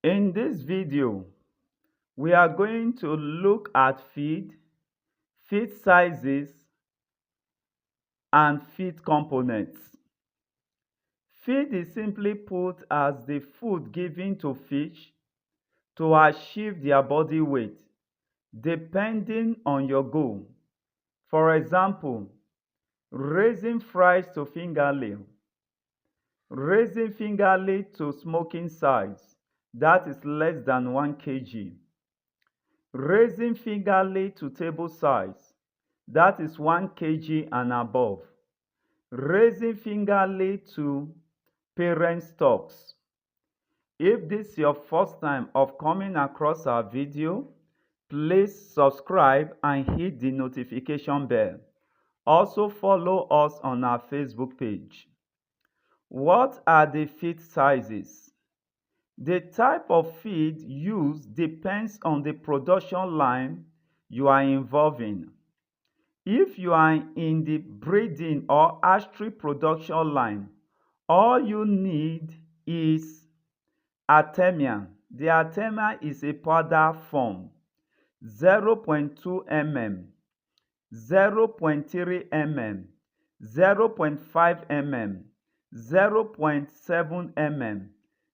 In this video, we are going to look at feed sizes, and feed components. Feed is simply put as the food given to fish to achieve their body weight, depending on your goal. For example, raising fries to fingerling, raising fingerling to smoking size, that is less than 1 kg. Raising fingerling to table size, that is 1 kg and above. Raising fingerling to parent stocks. If this is your first time of coming across our video, please subscribe and hit the notification bell. Also follow us on our Facebook page. What are the feed sizes? The type of feed used depends on the production line you are involved in. If you are in the breeding or hatchery production line, all you need is Artemia. The Artemia is a powder form, 0.2 mm, 0.3 mm, 0.5 mm, 0.7 mm,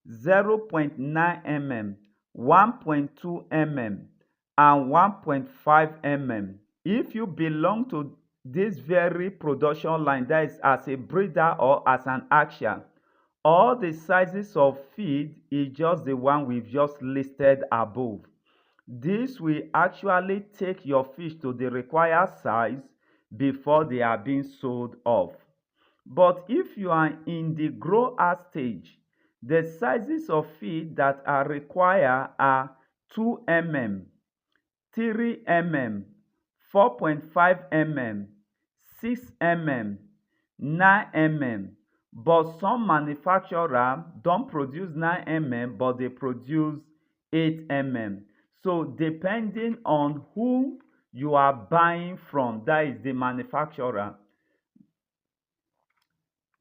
0.9 mm, 1.2 mm, and 1.5 mm. If you belong to this very production line, that is as a breeder or as an hatcher, all the sizes of feed is just the one we've just listed above. This will actually take your fish to the required size before they are being sold off. But if you are in the grow-out stage, the sizes of feed that are required are 2 mm, 3 mm, 4.5 mm, 6 mm, 9 mm. But some manufacturers don't produce 9 mm, but they produce 8 mm. So depending on who you are buying from, that is the manufacturer.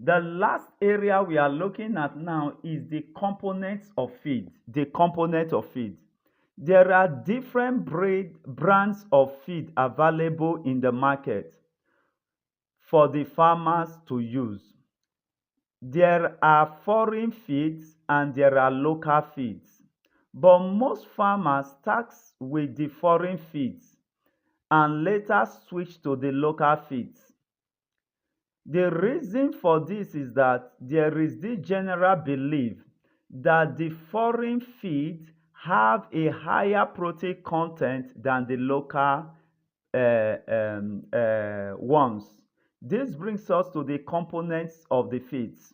The last area we are looking at now is the components of feed. The component of feed. There are different brands of feed available in the market for the farmers to use. There are foreign feeds and there are local feeds. But most farmers start with the foreign feeds and later switch to the local feeds. The reason for this is that there is this general belief that the foreign feeds have a higher protein content than the local ones. This brings us to the components of the feeds.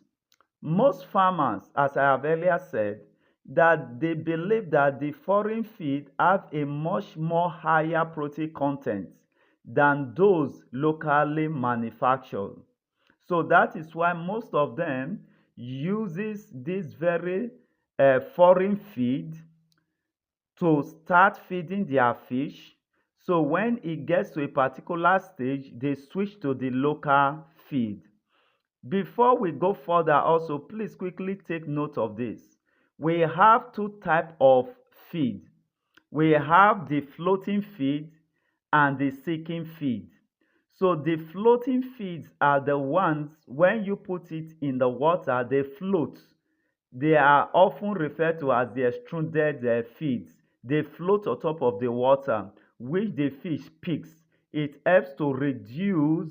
Most farmers, as I have earlier said, that they believe that the foreign feed have a much more higher protein content than those locally manufactured. So that is why most of them uses this very foreign feed to start feeding their fish. So when it gets to a particular stage, they switch to the local feed. Before we go further, also, please quickly take note of this. We have two types of feed. We have the floating feed and the sinking feed. So the floating feeds are the ones, when you put it in the water, they float. They are often referred to as the extruded feeds. They float on top of the water, which the fish picks. It helps to reduce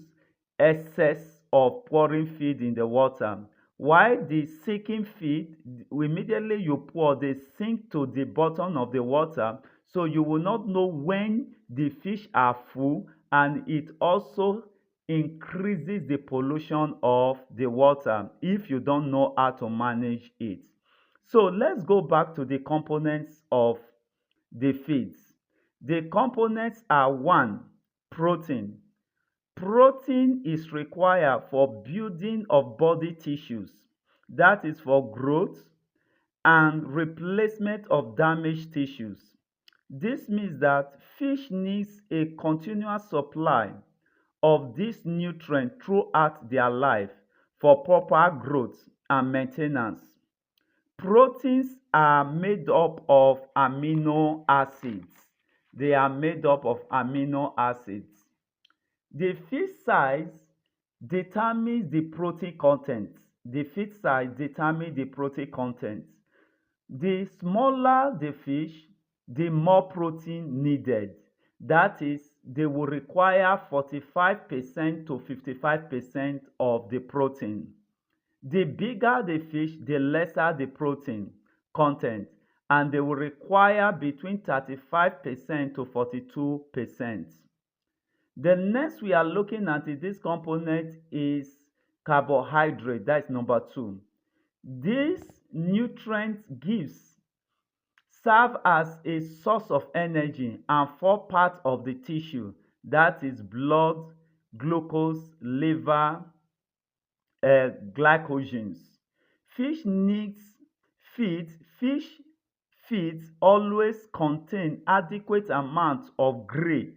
excess of pouring feed in the water. While the sinking feed, immediately you pour, they sink to the bottom of the water, so you will not know when the fish are full, and it also increases the pollution of the water if you don't know how to manage it. So let's go back to the components of the feeds. The components are: 1. Protein. Protein is required for building of body tissues, that is for growth and replacement of damaged tissues. This means that fish needs a continuous supply of this nutrient throughout their life for proper growth and maintenance. Proteins are made up of amino acids. They are made up of amino acids. The feed size determines the protein content. The feed size determines the protein content. The smaller the fish, the more protein needed. That is, they will require 45% to 55% of the protein. The bigger the fish, the lesser the protein content, and they will require between 35% to 42%. The next we are looking at in this component is carbohydrate. That's number 2. This nutrient serve as a source of energy and form part of the tissue, that is blood, glucose, liver, glycogens. Fish needs fish feeds always contain adequate amount of gray.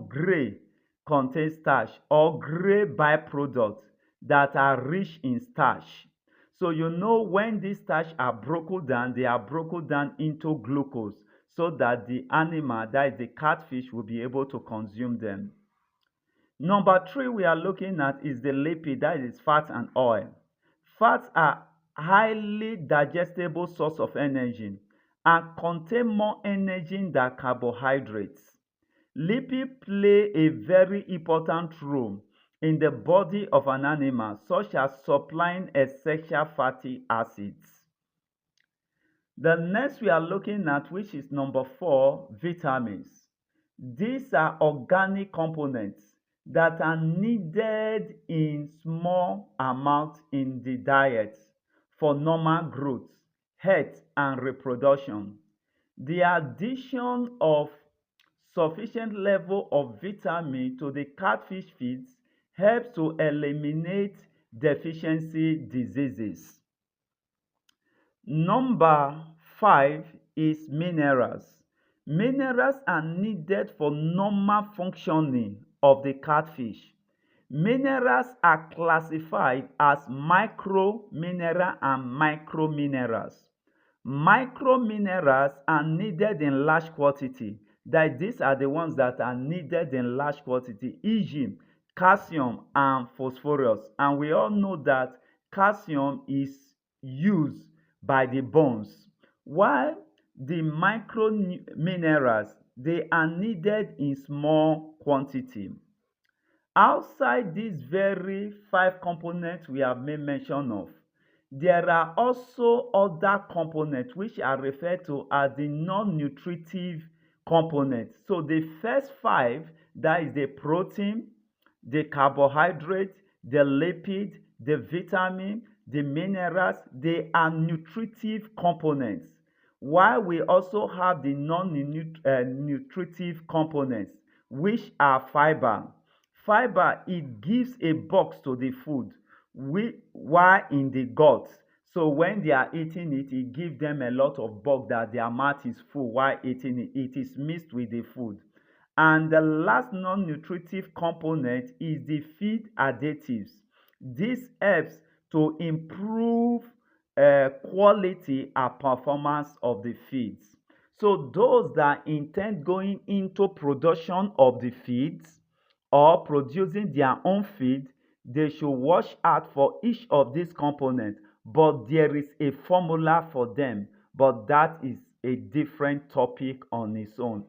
Gray contains starch or gray byproducts that are rich in starch. So when these starch are broken down, they are broken down into glucose so that the animal, that is the catfish, will be able to consume them. Number 3 we are looking at is the lipid, that is fat and oil. Fats are highly digestible source of energy and contain more energy than carbohydrates. Lipids play a very important role in the body of an animal, such as supplying essential fatty acids. The next we are looking at, which is number 4, vitamins. These are organic components that are needed in small amounts in the diet for normal growth, health, and reproduction. The addition of sufficient level of vitamin to the catfish feeds helps to eliminate deficiency diseases. Number 5 is minerals. Minerals are needed for normal functioning of the catfish. Minerals are classified as micromineral and microminerals. Microminerals are needed in large quantity. That these are the ones that are needed in large quantity, e.g., calcium and phosphorus. And we all know that calcium is used by the bones, while the microminerals, they are needed in small quantity. Outside these very 5 components we have made mention of, there are also other components which are referred to as the non-nutritive components. So the first 5, that is the protein, the carbohydrate, the lipid, the vitamin, the minerals, they are nutritive components. While we also have the non-nutritive components, which are fiber. Fiber, it gives a box to the food while in the gut. So when they are eating it, it gives them a lot of bulk that their mouth is full while eating it. It is mixed with the food. And the last non-nutritive component is the feed additives. This helps to improve quality and performance of the feeds. So those that intend going into production of the feeds or producing their own feed, they should watch out for each of these components. But there is a formula for them, but that is a different topic on its own.